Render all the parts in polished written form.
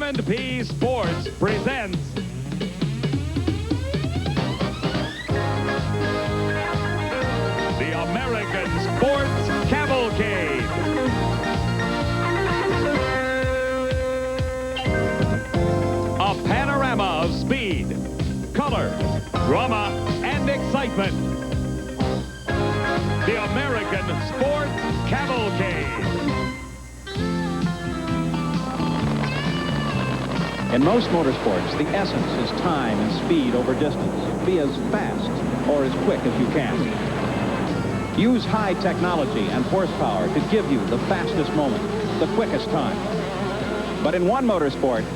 M&P Sports presents the American Sports Cavalcade. A panorama of speed, color, drama, and excitement. The American Sports Cavalcade. In most motorsports, the essence is time and speed over distance. Be as fast or as quick as you can. Use high technology and horsepower to give you the fastest moment, the quickest time. But in one motorsport,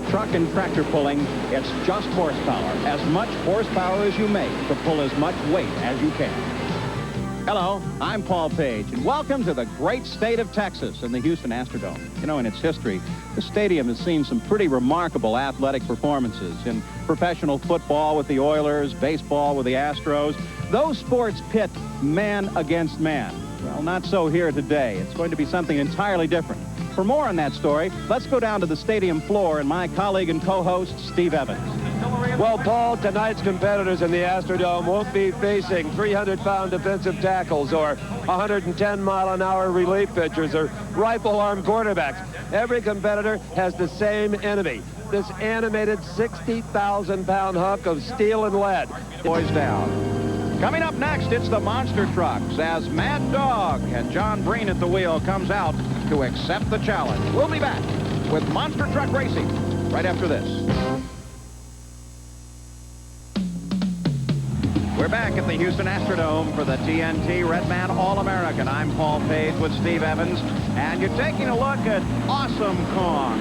truck and tractor pulling, it's just horsepower. As much horsepower as you make to pull as much weight as you can. Hello, I'm Paul Page, and welcome to the great state of Texas and the Houston Astrodome. You know, in its history, the stadium has seen some pretty remarkable athletic performances in professional football with the Oilers, baseball with the Astros. Those sports pit man against man. Well, not so here today. It's going to be something entirely different. For more on that story, let's go down to the stadium floor and my colleague and co-host, Steve Evans. Well, Paul, tonight's competitors in the Astrodome won't be facing 300-pound defensive tackles or 110-mile-an-hour relief pitchers or rifle-armed quarterbacks. Every competitor has the same enemy, this animated 60,000-pound hunk of steel and lead. Boys down. Coming up next, it's the monster trucks as Mad Dog and John Breen at the wheel comes out to accept the challenge. We'll be back with Monster Truck Racing right after this. We're back at the Houston Astrodome for the TNT Redman All-American. I'm Paul Page with Steve Evans, and you're taking a look at Awesome Kong,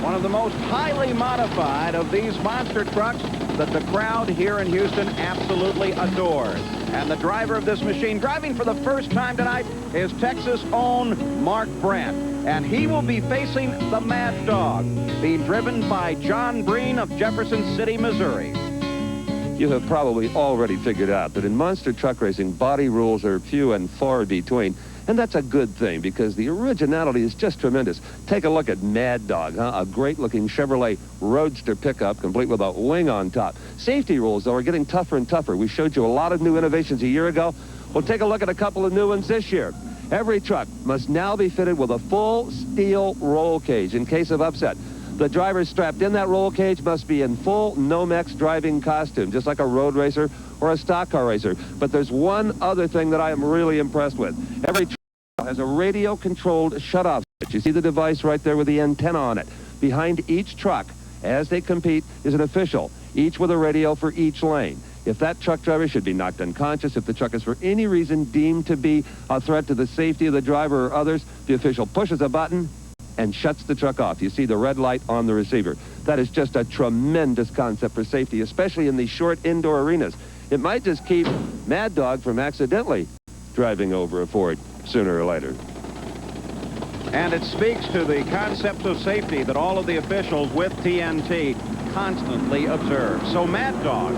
one of the most highly modified of these monster trucks that the crowd here in Houston absolutely adores. And the driver of this machine, driving for the first time tonight, is Texas' own Mark Brandt. And he will be facing the Mad Dog, being driven by John Breen of Jefferson City, Missouri. You have probably already figured out that in monster truck racing, body rules are few and far between. And that's a good thing because the originality is just tremendous. Take a look at Mad Dog, huh? A great-looking Chevrolet Roadster pickup complete with a wing on top. Safety rules, though, are getting tougher and tougher. We showed you a lot of new innovations a year ago. We'll take a look at a couple of new ones this year. Every truck must now be fitted with a full steel roll cage in case of upset. The driver strapped in that roll cage must be in full Nomex driving costume, just like a road racer or a stock car racer. But there's one other thing that I am really impressed with. Every truck has a radio-controlled shutoff switch. You see the device right there with the antenna on it. Behind each truck, as they compete, is an official, each with a radio for each lane. If that truck driver should be knocked unconscious, if the truck is for any reason deemed to be a threat to the safety of the driver or others, the official pushes a button and shuts the truck off. You see the red light on the receiver. That is just a tremendous concept for safety, especially in these short indoor arenas. It might just keep Mad Dog from accidentally driving over a Ford sooner or later. And it speaks to the concept of safety that all of the officials with TNT constantly observe. So Mad Dog,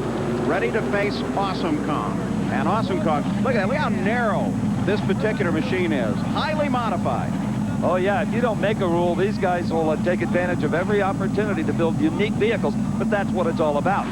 ready to face Awesome Kong. And Awesome Kong, look at that, look how narrow this particular machine is. Highly modified. Oh, yeah, if you don't make a rule, these guys will take advantage of every opportunity to build unique vehicles, but that's what it's all about.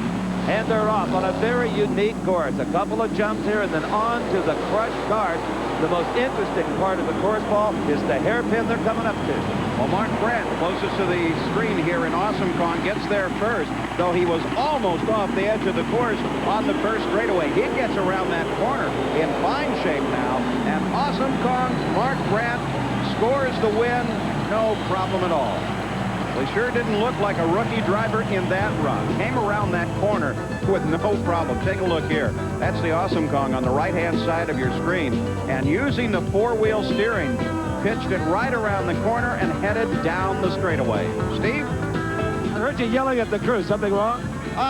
And they're off on a very unique course. A couple of jumps here and then on to the crushed cart. The most interesting part of the course, Paul, is the hairpin they're coming up to. Well, Mark Brandt, closest to the screen here in Awesome Kong, gets there first, though he was almost off the edge of the course on the first straightaway. He gets around that corner in fine shape now, and Awesome Kong's Mark Brandt scores the win, no problem at all. Well, he sure didn't look like a rookie driver in that run. Came around that corner with no problem. Take a look here. That's the Awesome Kong on the right-hand side of your screen. And using the four-wheel steering, pitched it right around the corner and headed down the straightaway. Steve? I heard you yelling at the crew. Something wrong?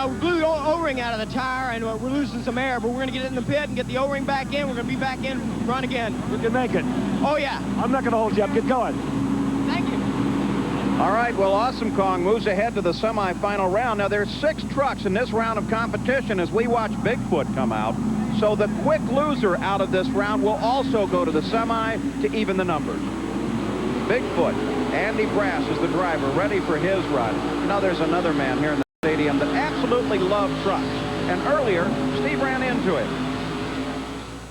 We blew the O-ring out of the tire, and we're losing some air, but we're going to get it in the pit and get the O-ring back in. We're going to be back in, run again. We can make it. Oh, yeah. I'm not going to hold you up. Get going. Thank you. All right, well, Awesome Kong moves ahead to the semifinal round. Now, there's 6 trucks in this round of competition as we watch Bigfoot come out. So the quick loser out of this round will also go to the semi to even the numbers. Bigfoot Andy Brass is the driver, ready for his run. Now there's another man here in the stadium that absolutely loves trucks. And earlier, Steve ran into him.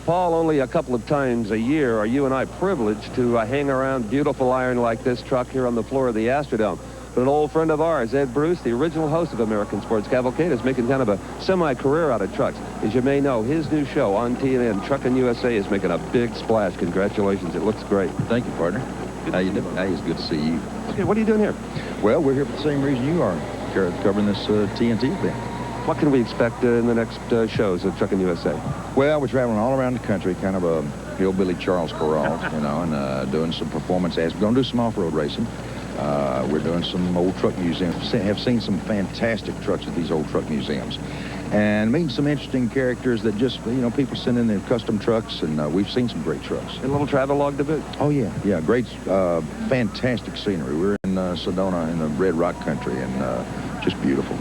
Paul, only a couple of times a year are you and I privileged to hang around beautiful iron like this truck here on the floor of the Astrodome. But an old friend of ours, Ed Bruce, the original host of American Sports Cavalcade, is making kind of a semi-career out of trucks. As you may know, his new show on TNN, Truckin' USA, is making a big splash. Congratulations. It looks great. Thank you, partner. How you doing? Hey, it's good to see you. Okay, what are you doing here? Well, we're here for the same reason you are, covering this TNT event. What can we expect in the next shows at Truckin' USA? Well, we're traveling all around the country, kind of a hillbilly Charles Corral, you know, and doing some performance ads. We're going to do some off-road racing. We're doing some old truck museums. Have seen some fantastic trucks at these old truck museums. And meeting some interesting characters that just, you know, people send in their custom trucks, and we've seen some great trucks. A little travelogue to boot? Oh, yeah. Yeah, great, fantastic scenery. We're in Sedona in the Red Rock country, and just beautiful.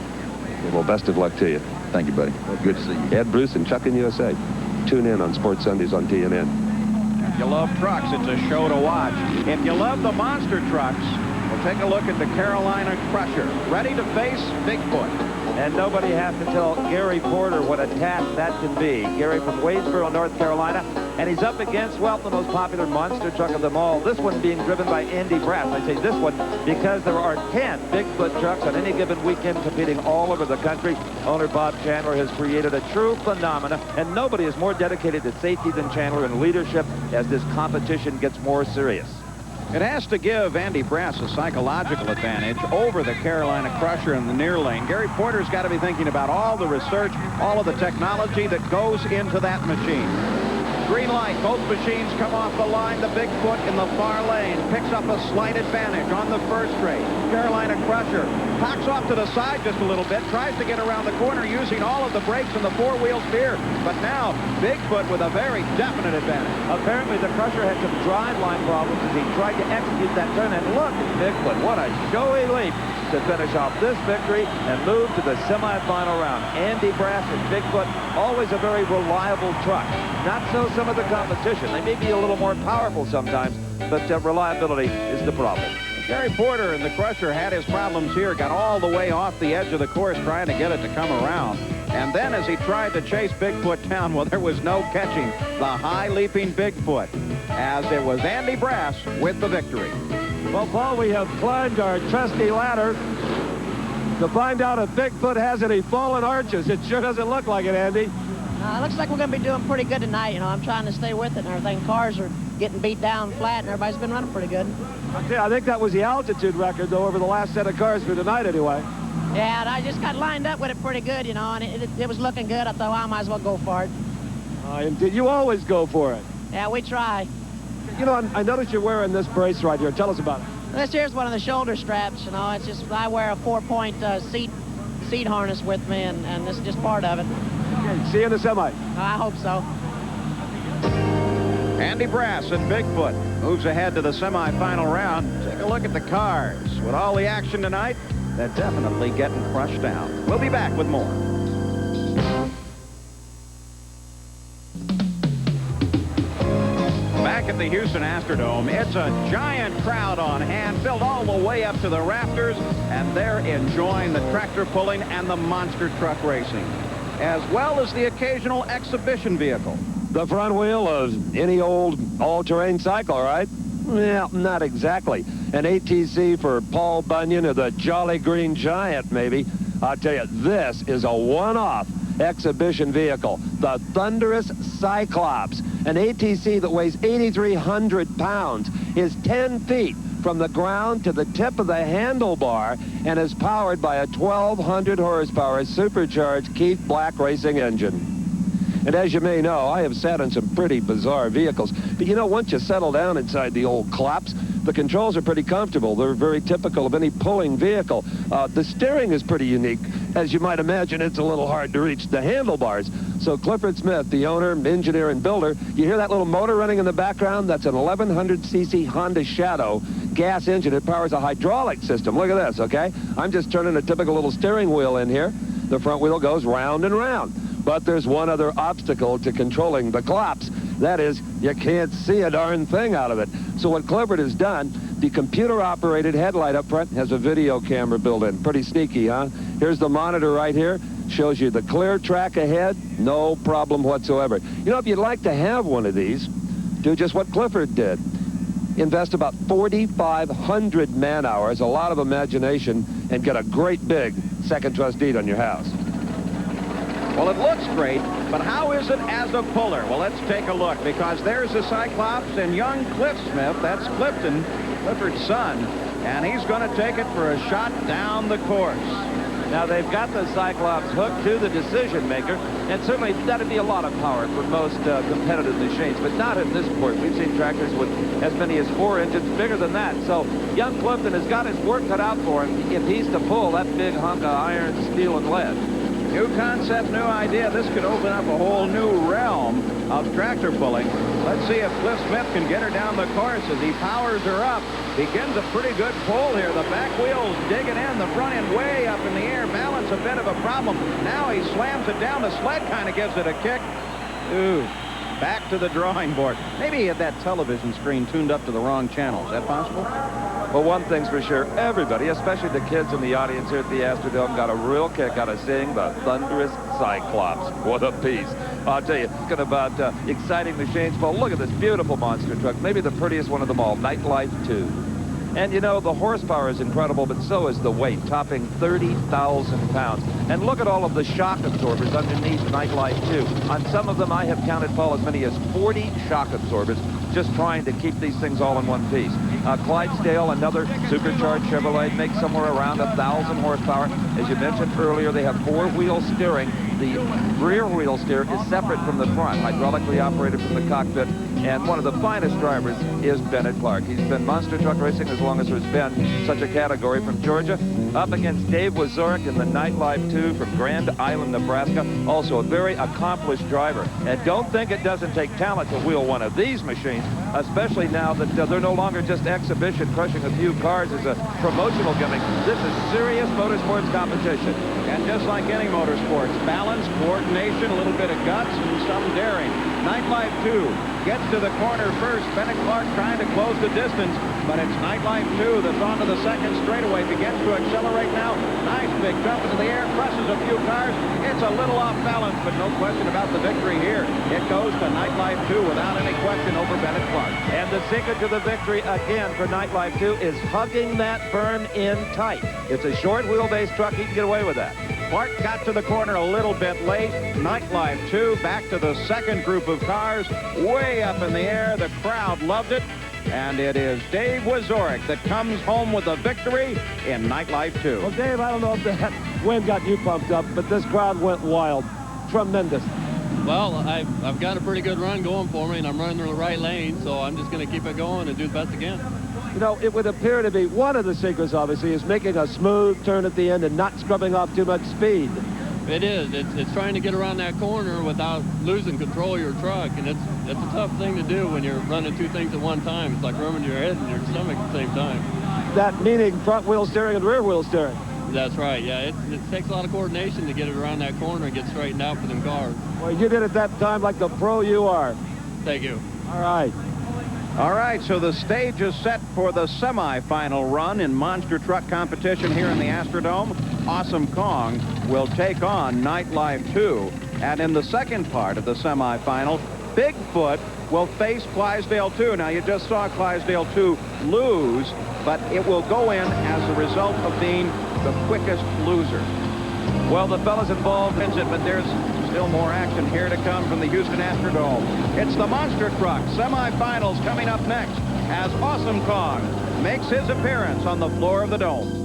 Well, best of luck to you. Thank you, buddy. Well, good to see you. Ed Bruce and Truckin' USA. Tune in on Sports Sundays on TNN. If you love trucks, it's a show to watch. If you love the monster trucks, well, take a look at the Carolina Crusher, ready to face Bigfoot. And nobody has to tell Gary Porter what a task that can be. Gary from Wadesboro, North Carolina, and he's up against, well, the most popular monster truck of them all. This one being driven by Andy Brass. I say this one because there are 10 Bigfoot trucks on any given weekend competing all over the country. Owner Bob Chandler has created a true phenomenon, and nobody is more dedicated to safety than Chandler and leadership as this competition gets more serious. It has to give Andy Brass a psychological advantage over the Carolina Crusher in the near lane. Gary Porter's got to be thinking about all the research, all of the technology that goes into that machine. Green light, both machines come off the line. The Bigfoot in the far lane picks up a slight advantage on the first straight. Carolina Crusher cocks off to the side just a little bit, tries to get around the corner using all of the brakes and the four-wheel steer. But now, Bigfoot with a very definite advantage. Apparently, the Crusher had some driveline problems as he tried to execute that turn. And look at Bigfoot. What a showy leap to finish off this victory and move to the semifinal round. Andy Brass and Bigfoot, always a very reliable truck. Not so some of the competition. They may be a little more powerful sometimes, but reliability is the problem. Gary Porter and the Crusher had his problems here, got all the way off the edge of the course trying to get it to come around. And then as he tried to chase Bigfoot down, well, there was no catching the high-leaping Bigfoot, as it was Andy Brass with the victory. Well, Paul, we have climbed our trusty ladder to find out if Bigfoot has any fallen arches. It sure doesn't look like it, Andy. Looks like we're going to be doing pretty good tonight. You know, I'm trying to stay with it and everything. Cars are getting beat down flat, and everybody's been running pretty good. I think that was the altitude record, though, over the last set of cars for tonight, anyway. Yeah, and I just got lined up with it pretty good, you know, and it was looking good. I thought, well, I might as well go for it. And did you always go for it? Yeah, we try. You know, I noticed you're wearing this brace right here. Tell us about it. This here's one of the shoulder straps, you know. It's just, I wear a 4-point seat harness with me, and this is just part of it. Okay, see you in the semi. I hope so. Andy Brass and Bigfoot moves ahead to the semifinal round. Take a look at the cars. With all the action tonight, they're definitely getting crushed down. We'll be back with more. Back at the Houston Astrodome, it's a giant crowd on hand, filled all the way up to the rafters, and they're enjoying the tractor pulling and the monster truck racing, as well as the occasional exhibition vehicle. The front wheel of any old all-terrain cycle, right? Well, not exactly. An ATC for Paul Bunyan or the Jolly Green Giant, maybe. I'll tell you, this is a one-off exhibition vehicle, the Thunderous Cyclops. An ATC that weighs 8,300 pounds, is 10 feet from the ground to the tip of the handlebar, and is powered by a 1,200 horsepower supercharged Keith Black racing engine. And as you may know, I have sat in some pretty bizarre vehicles. But you know, once you settle down inside the old Klops, the controls are pretty comfortable. They're very typical of any pulling vehicle. The steering is pretty unique. As you might imagine, it's a little hard to reach the handlebars. So Clifford Smith, the owner, engineer, and builder, you hear that little motor running in the background? That's an 1,100cc Honda Shadow gas engine. It powers a hydraulic system. Look at this, okay? I'm just turning a typical little steering wheel in here. The front wheel goes round and round. But there's one other obstacle to controlling the Klops. That is, you can't see a darn thing out of it. So what Clifford has done, The computer-operated headlight up front has a video camera built in. Pretty sneaky, huh? Here's the monitor right here. Shows you the clear track ahead. No problem whatsoever. You know, if you'd like to have one of these, do just what Clifford did. Invest about 4,500 man-hours, a lot of imagination, and get a great big second truss deed on your house. Well, it looks great, but how is it as a puller? Well, let's take a look, because there's the Cyclops and young Cliff Smith. That's Clifton, Clifford's son, and he's going to take it for a shot down the course. Now, they've got the Cyclops hooked to the decision maker, and certainly that'd be a lot of power for most competitive machines, but not in this sport. We've seen tractors with as many as 4 engines bigger than that. So young Clifton has got his work cut out for him if he's to pull that big hunk of iron, steel, and lead. New concept, new idea. This could open up a whole new realm of tractor pulling. Let's see if Cliff Smith can get her down the course as he powers her up. Begins a pretty good pull here. The back wheels digging in, the front end way up in the air. Balance a bit of a problem. Now he slams it down. The sled kind of gives it a kick. Ooh, back to the drawing board. Maybe he had that television screen tuned up to the wrong channel. Is that possible? Well, one thing's for sure, everybody, especially the kids in the audience here at the Astrodome, got a real kick out of seeing the thunderous Cyclops. What a piece. I'll tell you, talking about exciting machines. Well, look at this beautiful monster truck, maybe the prettiest one of them all, Nightlife 2. And, you know, the horsepower is incredible, but so is the weight, topping 30,000 pounds. And look at all of the shock absorbers underneath Nightlife 2. On some of them, I have counted, Paul, as many as 40 shock absorbers just trying to keep these things all in one piece. Clydesdale, another supercharged Chevrolet, makes somewhere around 1,000 horsepower. As you mentioned earlier, they have 4-wheel steering. The rear wheel steer is separate from the front, hydraulically operated from the cockpit. And one of the finest drivers is Bennett Clark. He's been monster truck racing as long as there's been such a category, from Georgia, up against Dave Wazorek in the Nightlife 2 from Grand Island, Nebraska. Also a very accomplished driver. And don't think it doesn't take talent to wheel one of these machines, especially now that they're no longer just exhibition, crushing a few cars as a promotional gimmick. This is serious motorsports competition. And just like any motorsports, balance, coordination, a little bit of guts, and some daring. Nightlife 2 gets to the corner first. Bennett Clark trying to close the distance, but it's Nightlife 2 that's onto the second straightaway. Begins to accelerate now. Nice big jump into the air, crushes a few cars. It's a little off balance, but no question about the victory here. It goes to Nightlife 2 without any question over Bennett Clark. And the secret to the victory, again, for Nightlife 2 is hugging that berm in tight. It's a short wheelbase truck. He can get away with that. Clark got to the corner a little bit late. Nightlife 2 back to the second group of cars, way up in the air. The crowd loved it. And it is Dave Wazorek that comes home with a victory in Nightlife 2. Well, Dave, I don't know if that wind got you pumped up, but this crowd went wild. Tremendous. Well, I've got a pretty good run going for me, and I'm running in the right lane, so I'm just going to keep it going and do the best I can. You know, it would appear to be one of the secrets, obviously, is making a smooth turn at the end and not scrubbing off too much speed. It is. It's trying to get around that corner without losing control of your truck, and it's a tough thing to do when you're running two things at one time. It's like rubbing your head and your stomach at the same time. That meaning front wheel steering and rear wheel steering. That's right, yeah. It takes a lot of coordination to get it around that corner and get straightened out for them cars. Well, you did it that time like the pro you are. Thank you. All right. All right, so the stage is set for the semifinal run in monster truck competition here in the Astrodome. Awesome Kong will take on Nightlife 2. And in the second part of the semifinal, Bigfoot will face Clydesdale 2. Now, you just saw Clydesdale 2 lose, but it will go in as a result of being the quickest loser. Well, the fellas involved Wins it, but there's still more action here to come from the Houston Astrodome. It's the monster truck semifinals coming up next as Awesome Kong makes his appearance on the floor of the dome.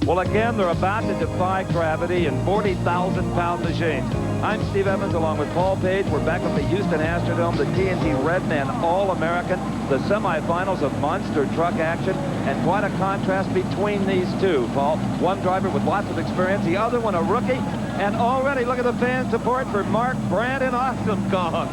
Well, again, they're about to defy gravity in 40,000-pound machines. I'm Steve Evans along with Paul Page. We're back at the Houston Astrodome, the TNT Redman All-American, the semifinals of monster truck action, and quite a contrast between these two, Paul. One driver with lots of experience, the other one a rookie, and already look at the fan support for Mark Brandt and Awesome Kong.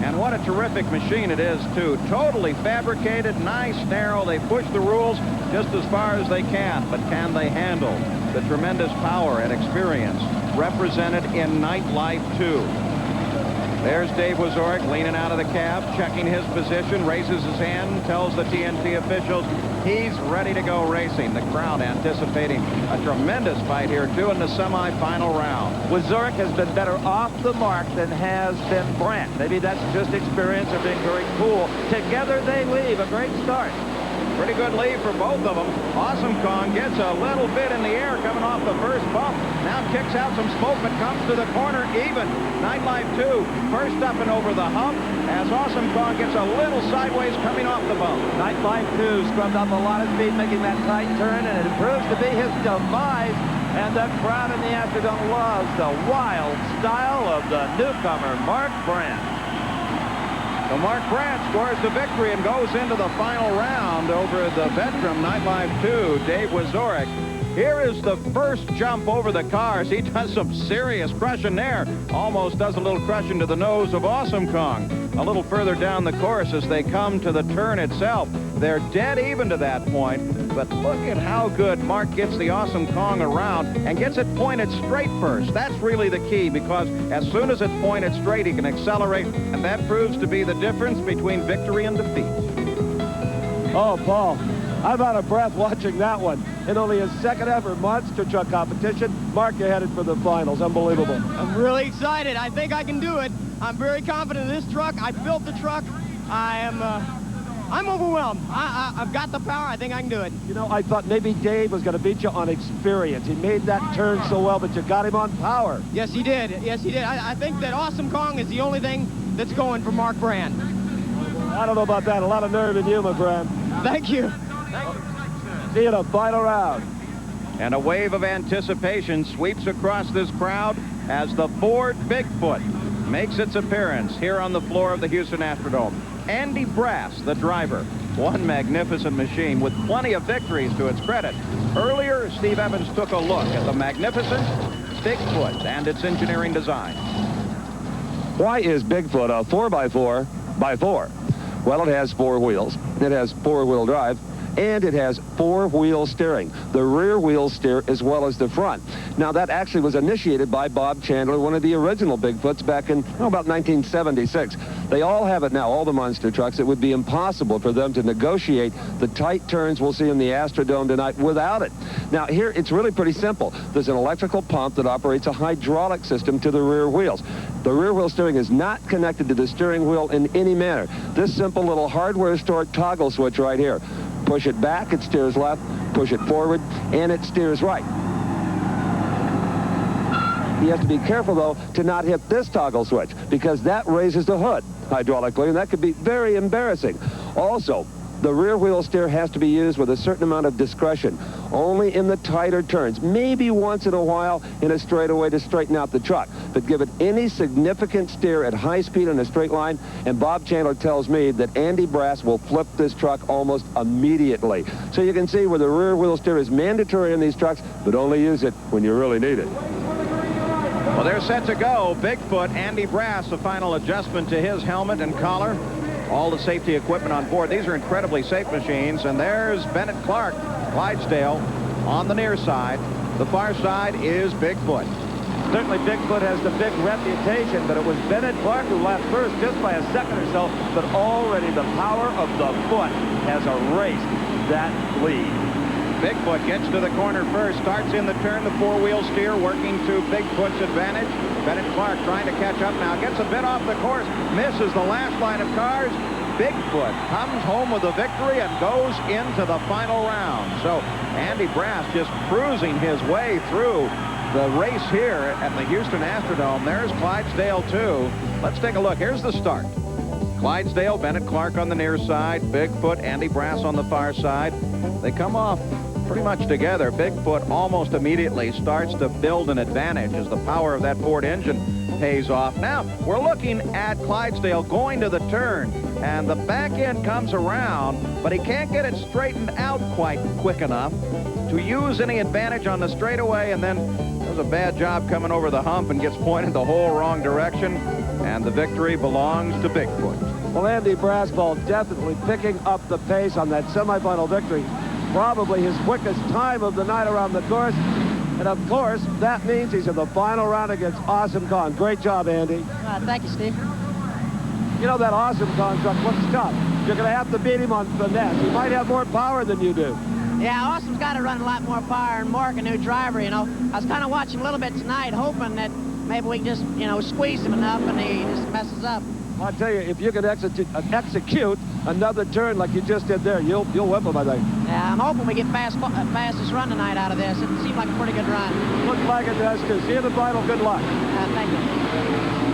And what a terrific machine it is, too. Totally fabricated, nice, narrow. They push the rules just as far as they can, but can they handle the tremendous power and experience represented in Nightlife 2? There's Dave Wazorek leaning out of the cab, checking his position, raises his hand, tells the TNT officials he's ready to go racing. The crowd anticipating a tremendous fight here, too, in the semifinal round. Wazorek has been better off the mark than has been Brandt. Maybe that's just experience or being very cool. Together they leave. A great start. Pretty good lead for both of them. Awesome Kong gets a little bit in the air coming off the first bump. Now kicks out some smoke, but comes to the corner even. Nightlife 2 first up and over the hump as Awesome Kong gets a little sideways coming off the bump. Nightlife 2 scrubbed up a lot of speed, making that tight turn, and it proves to be his demise. And the crowd in the Astrodome loves the wild style of the newcomer, Mark Brandt. So Mark Brandt scores the victory and goes into the final round over the veteran Nightlife 2, Dave Wazorek. Here is the first jump over the cars. He does some serious crushing there. Almost does a little crushing to the nose of Awesome Kong. A little further down the course as they come to the turn itself. They're dead even to that point, but look at how good Mark gets the Awesome Kong around and gets it pointed straight first. That's really the key, because as soon as it's pointed straight, he can accelerate, and that proves to be the difference between victory and defeat. Oh, Paul, I'm out of breath watching that one. In only his second ever monster truck competition, Mark, you're headed for the finals. Unbelievable. I'm really excited. I think I can do it. I'm very confident in this truck. I built the truck. I'm overwhelmed. I've got the power. I think I can do it. You know, I thought maybe Dave was going to beat you on experience. He made that turn so well, but you got him on power. Yes, he did. Yes, he did. I think that Awesome Kong is the only thing that's going for Mark Brandt. I don't know about that. A lot of nerve in you, my friend. Thank you. See you in the final round. And a wave of anticipation sweeps across this crowd as the Ford Bigfoot makes its appearance here on the floor of the Houston Astrodome. Andy Brass, the driver. One magnificent machine with plenty of victories to its credit. Earlier, Steve Evans took a look at the magnificent Bigfoot and its engineering design. Why is Bigfoot a 4x4x4? Well, it has 4 wheels. It has 4-wheel drive. And it has 4-wheel steering, the rear wheels steer as well as the front. Now, that actually was initiated by Bob Chandler, one of the original Bigfoots back in about 1976. They all have it now, all the monster trucks. It would be impossible for them to negotiate the tight turns we'll see in the Astrodome tonight without it. Now, here, it's really pretty simple. There's an electrical pump that operates a hydraulic system to the rear wheels. The rear wheel steering is not connected to the steering wheel in any manner. This simple little hardware-stored toggle switch right here. Push it back, it steers left. Push it forward, and it steers right. You have to be careful, though, to not hit this toggle switch, because that raises the hood hydraulically, and that could be very embarrassing. Also, the rear wheel steer has to be used with a certain amount of discretion, only in the tighter turns, maybe once in a while in a straightaway to straighten out the truck. But give it any significant steer at high speed in a straight line, and Bob Chandler tells me that Andy Brass will flip this truck almost immediately. So you can see where the rear wheel steer is mandatory in these trucks, but only use it when you really need it. Well, they're set to go. Bigfoot, Andy Brass, the final adjustment to his helmet and collar. All the safety equipment on board. These are incredibly safe machines. And there's Bennett Clark, Clydesdale, on the near side. The far side is Bigfoot. Certainly Bigfoot has the big reputation, but it was Bennett Clark who left first just by a second or so. But already the power of the foot has erased that lead. Bigfoot gets to the corner first, starts in the turn, the 4-wheel steer working to Bigfoot's advantage. Bennett Clark trying to catch up now, gets a bit off the course, misses the last line of cars. Bigfoot comes home with a victory and goes into the final round. So Andy Brass just cruising his way through the race here at the Houston Astrodome. There's Clydesdale too. Let's take a look. Here's the start. Clydesdale, Bennett Clark on the near side, Bigfoot, Andy Brass on the far side. They come off pretty much together. Bigfoot almost immediately starts to build an advantage as the power of that Ford engine pays off. Now, we're looking at Clydesdale going to the turn, and the back end comes around, but he can't get it straightened out quite quick enough to use any advantage on the straightaway, and then does a bad job coming over the hump and gets pointed the whole wrong direction, and the victory belongs to Bigfoot. Well, Andy Brassball definitely picking up the pace on that semifinal victory. Probably his quickest time of the night around the course. And, of course, that means he's in the final round against Awesome Kong. Great job, Andy. Thank you, Steve. You know, that Awesome Kong truck, what's tough? You're going to have to beat him on finesse. He might have more power than you do. Yeah, Awesome's got to run a lot more power and Mark, a new driver, you know. I was kind of watching a little bit tonight, hoping that maybe we can just, you know, squeeze him enough and he just messes up. I'll tell you, if you can execute another turn like you just did there, you'll whip him, I think. Yeah, I'm hoping we get fastest run tonight out of this. It seemed like a pretty good run. Looks like it does, too. See you in the final. Good luck. Thank you.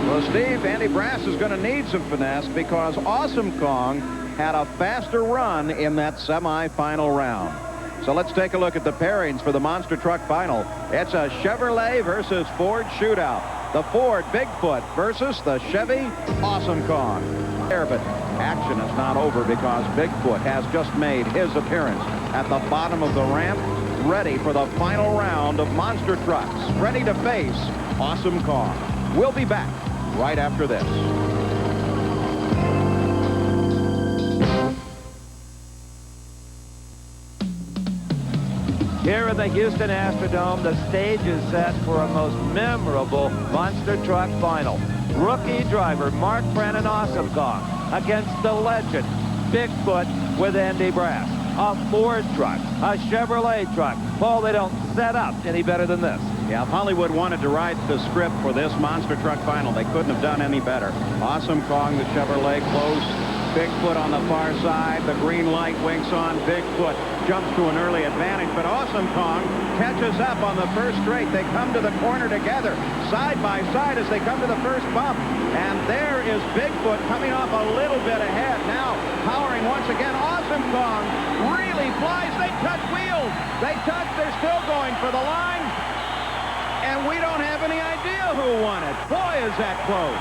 Well, Steve, Andy Brass is going to need some finesse because Awesome Kong had a faster run in that semifinal round. So let's take a look at the pairings for the Monster Truck Final. It's a Chevrolet versus Ford shootout. The Ford Bigfoot versus the Chevy Awesome Kong. There, but action is not over because Bigfoot has just made his appearance at the bottom of the ramp, ready for the final round of monster trucks, ready to face Awesome Kong. We'll be back right after this. Here in the Houston Astrodome, the stage is set for a most memorable monster truck final. Rookie driver Mark Brennan Awesome Kong against the legend Bigfoot with Andy Brass. A Ford truck, a Chevrolet truck. Paul, they don't set up any better than this. Yeah, if Hollywood wanted to write the script for this monster truck final, they couldn't have done any better. Awesome Kong, the Chevrolet, close. Bigfoot on the far side. The green light winks on. Bigfoot jumps to an early advantage, but Awesome Kong catches up on the first straight. They come to the corner together, side by side as they come to the first bump. And there is Bigfoot coming off a little bit ahead. Now, powering once again. Awesome Kong really flies. They touch wheels. They touch. They're still going for the line. And we don't have any idea who won it. Boy, is that close.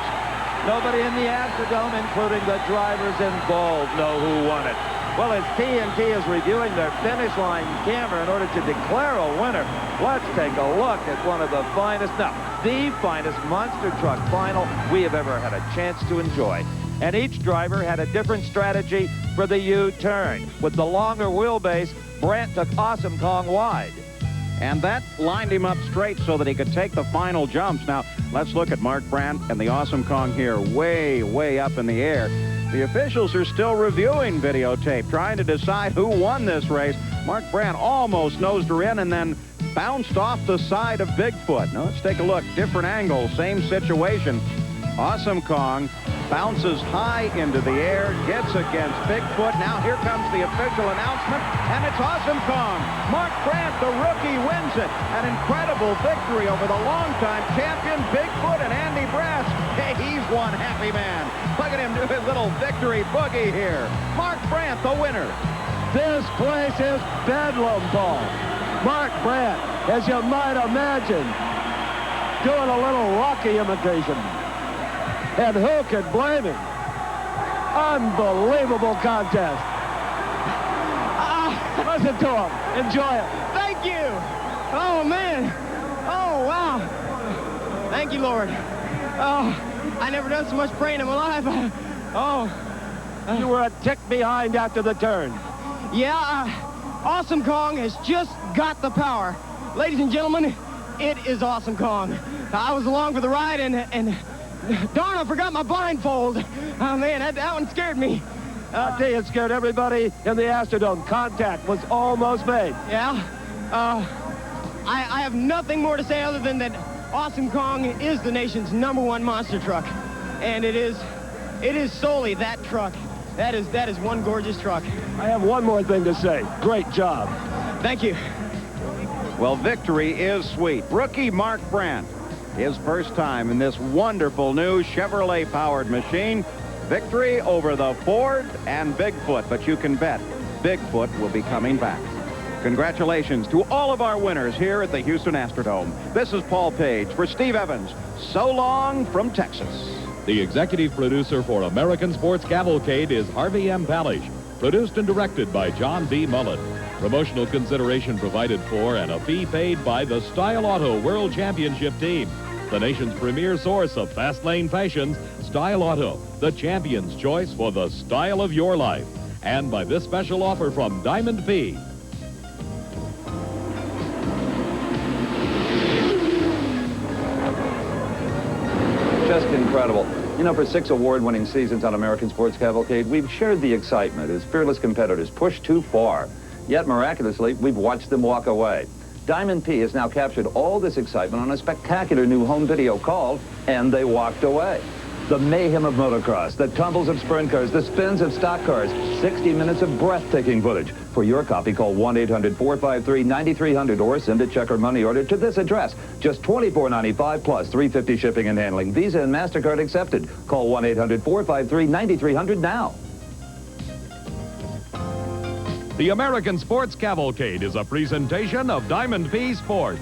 Nobody in the Astrodome, including the drivers involved, know who won it. Well, as TNT is reviewing their finish line camera in order to declare a winner, let's take a look at one of the finest, the finest monster truck final we have ever had a chance to enjoy. And each driver had a different strategy for the U-turn. With the longer wheelbase, Brandt took Awesome Kong wide. And that lined him up straight so that he could take the final jumps. Now, let's look at Mark Brandt and the Awesome Kong here way, way up in the air. The officials are still reviewing videotape, trying to decide who won this race. Mark Brandt almost nosed her in and then bounced off the side of Bigfoot. Now, let's take a look. Different angle, same situation. Awesome Kong bounces high into the air, gets against Bigfoot. Now here comes the official announcement, and it's Awesome Kong. Mark Brandt, the rookie, wins it. An incredible victory over the longtime champion Bigfoot and Andy Brass. Hey, he's one happy man. Look at him do his little victory boogie here. Mark Brandt, the winner. This place is bedlam, Paul. Mark Brandt, as you might imagine, doing a little Rocky imitation. And who could blame him? Unbelievable contest. Listen to him. Enjoy it. Thank you. Oh, man. Oh, wow. Thank you, Lord. Oh, I never done so much praying in my life. Oh. You were a tick behind after the turn. Yeah, Awesome Kong has just got the power. Ladies and gentlemen, it is Awesome Kong. I was along for the ride, and darn, I forgot my blindfold. Oh, man, that one scared me. I'll tell you, it scared everybody in the Astrodome. Contact was almost made. Yeah. I have nothing more to say other than that Awesome Kong is the nation's #1 monster truck. And it is solely that truck. That is one gorgeous truck. I have one more thing to say. Great job. Thank you. Well, victory is sweet. Rookie Mark Brandt, his first time in this wonderful new Chevrolet-powered machine. Victory over the Ford and Bigfoot, but you can bet Bigfoot will be coming back. Congratulations to all of our winners here at the Houston Astrodome. This is Paul Page for Steve Evans. So long from Texas. The executive producer for American Sports Cavalcade is Harvey M. Palish. Produced and directed by John B. Mullen. Promotional consideration provided for and a fee paid by the Style Auto World Championship Team. The nation's premier source of fast lane fashions, Style Auto, the champion's choice for the style of your life. And by this special offer from Diamond P. Just incredible. You know, for 6 award-winning seasons on American Sports Cavalcade, we've shared the excitement as fearless competitors push too far. Yet, miraculously, we've watched them walk away. Diamond P has now captured all this excitement on a spectacular new home video called And They Walked Away. The mayhem of motocross, the tumbles of sprint cars, the spins of stock cars, 60 minutes of breathtaking footage. For your copy, call 1-800-453-9300 or send a check or money order to this address. Just $24.95 plus $3.50 shipping and handling. Visa and MasterCard accepted. Call 1-800-453-9300 now. The American Sports Cavalcade is a presentation of Diamond P Sports.